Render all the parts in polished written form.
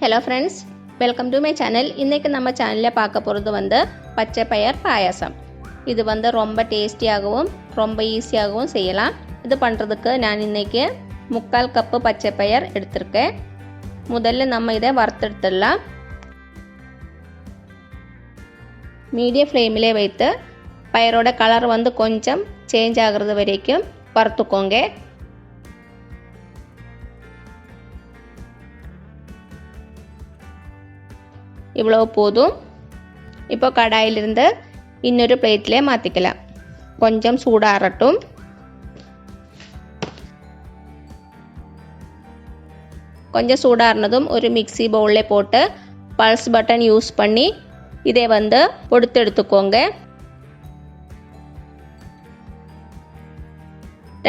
Hello friends, welcome to my channel. இன்னைக்கு நம்ம சேனல்ல பார்க்க போறது பச்சை பயிர் பாயாசம். இது ரொம்ப டேஸ்டியாகவும் ரொம்ப ஈஸியாகவும் செய்யலாம். இது பண்றதுக்கு நான் இன்னைக்கு 3/4 கப் பச்சை பயிர் எடுத்துர்க்கேன். முதல்ல நம்ம இதை வறுத்தெடுத்துடலாம். மீடியம் ஃப்ளேமிலே வைத்து பயிரோட கலர் கொஞ்சம் சேஞ்ச் ஆகிறது வரைக்கும் வறுத்துக்கோங்க. இவ்வளவு போதும். இப்போ கடாயிலிருந்து இன்னொரு பிளேட்ல மாத்திக்கலாம். கொஞ்சம் சூடாறட்டும். கொஞ்சம் சூடாறனதும் ஒரு மிக்ஸி பவுல்ல போட்டு பல்ஸ் பட்டன் யூஸ் பண்ணி இதை பொடித்து எடுத்துக்கோங்க.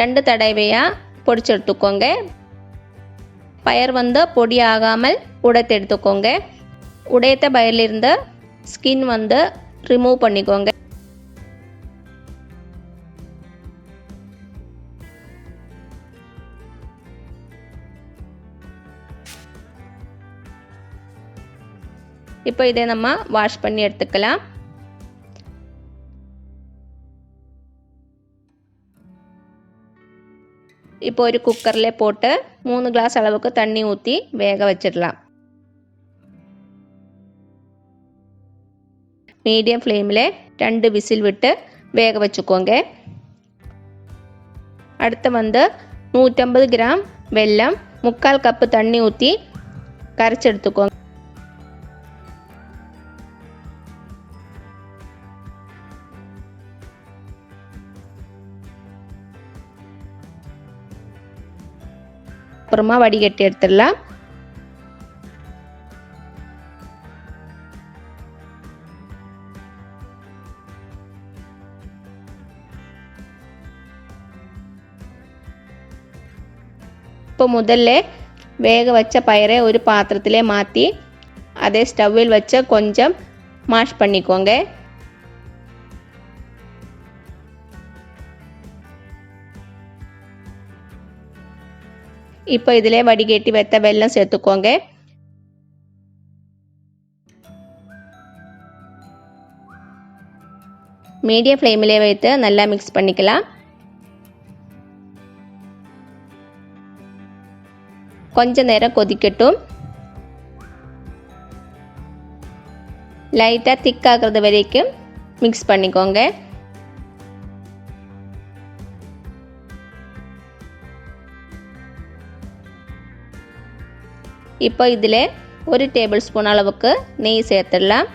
2 தடவையா பொடிச்சு எடுத்துக்கோங்க. பயிர் பொடி ஆகாமல் உடைத்து எடுத்துக்கோங்க. உடைத்த பயிரில் இருந்த ஸ்கின் ரிமூவ் பண்ணிக்கோங்க. இப்போ இதை நம்ம வாஷ் பண்ணி எடுத்துக்கலாம். இப்போ ஒரு குக்கர்ல போட்டு 3 கிளாஸ் அளவுக்கு தண்ணி ஊற்றி வேக வச்சிடலாம். மீடியம் ஃப்ளேமில் 2 விசில் விட்டு வேக வச்சுக்கோங்க. அடுத்து 150 கிராம் வெல்லம் 3/4 கப் தண்ணி ஊற்றி கரைச்சி எடுத்துக்கோங்க. அப்புறமா வடிகட்டி எடுத்துடலாம். இப்போ முதல்ல வேக வச்ச பயிரை ஒரு பாத்திரத்திலே மாற்றி அதை ஸ்டவ்வில் வச்சு கொஞ்சம் மாஷ் பண்ணிக்கோங்க. இப்போ இதிலே வடிகட்டி வைத்த வெல்லம் சேர்த்துக்கோங்க. மீடியம் ஃப்ளேமிலே வைத்து நல்லா மிக்ஸ் பண்ணிக்கலாம். கொஞ்ச நேரம் கொதிக்கட்டும். லைட்டா திக் ஆகிறது வரைக்கும் மிக்ஸ் பண்ணிக்கோங்க. இப்போ இதில் 1 டேபிள் ஸ்பூன் அளவுக்கு நெய் சேர்த்துடலாம்.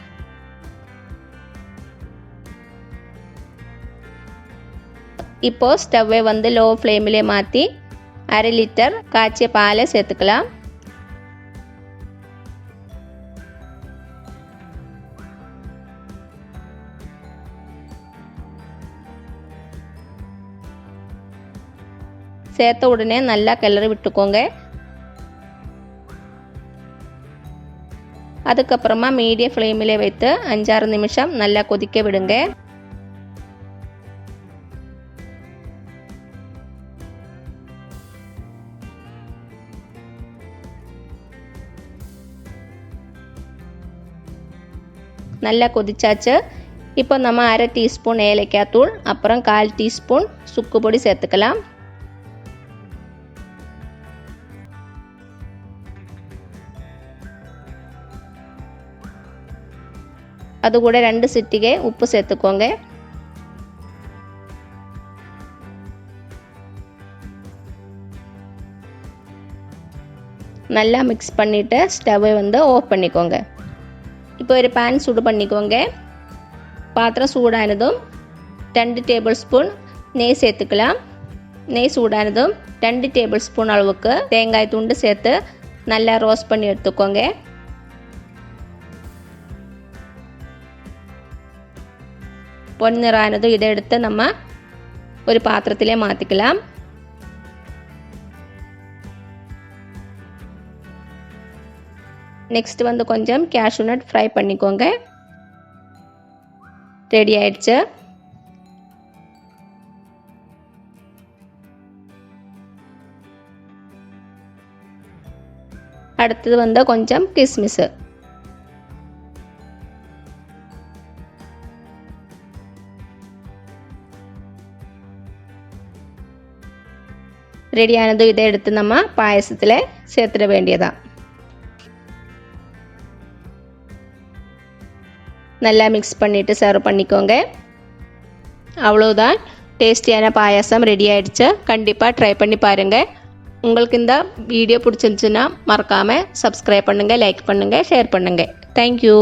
இப்போ ஸ்டவ்வை லோ ஃப்ளேமிலே மாற்றி 1/2 லிட்டர் காய்ச்சிய பாலை சேர்த்துக்கலாம். சேர்த்த உடனே நல்லா கிளறி விட்டுக்கோங்க. அதுக்கப்புறமா மீடியம் ஃப்ளேமிலே வைத்து 5-6 நிமிஷம் நல்லா கொதிக்க விடுங்க. நல்லா கொதிச்சாச்சு. இப்போ நம்ம 1/2 டீஸ்பூன் ஏலக்காய் தூள் அப்புறம் 1/4 டீஸ்பூன் சுக்கு பொடி சேர்த்துக்கலாம். அது கூட 2 சிட்டிகை உப்பு சேர்த்துக்கோங்க. நல்லா மிக்ஸ் பண்ணிவிட்டு ஸ்டவ்வை ஆஃப் பண்ணிக்கோங்க. இப்போ ஒரு பேன் சூடு பண்ணிக்கோங்க. பாத்திரம் சூடானதும் 2 டேபிள் ஸ்பூன் நெய் சேர்த்துக்கலாம். நெய் சூடானதும் 2 டேபிள் ஸ்பூன் அளவுக்கு தேங்காய் துண்டு சேர்த்து நல்லா ரோஸ்ட் பண்ணி எடுத்துக்கோங்க. பொன்னிறானதும் இதை எடுத்து நம்ம ஒரு பாத்திரத்திலே மாற்றிக்கலாம். நெக்ஸ்ட் கொஞ்சம் கேஷ்யூநட் ஃப்ரை பண்ணிக்கோங்க. ரெடி ஆயிடுச்சு. அடுத்தது வந்து கொஞ்சம் கிஸ்மிஸ். ரெடியானதும் இதை எடுத்து நம்ம பாயசத்தில் சேர்த்துட வேண்டியதான். நல்லா மிக்ஸ் பண்ணிவிட்டு சர்வ் பண்ணிக்கோங்க. அவ்வளோதான், டேஸ்டியான பாயாசம் ரெடி ஆகிடுச்சு. கண்டிப்பாக ட்ரை பண்ணி பாருங்கள். உங்களுக்கு இந்த வீடியோ பிடிச்சிருந்துச்சுன்னா மறக்காமல் சப்ஸ்கிரைப் பண்ணுங்கள், லைக் பண்ணுங்கள், ஷேர் பண்ணுங்கள். தேங்க்யூ.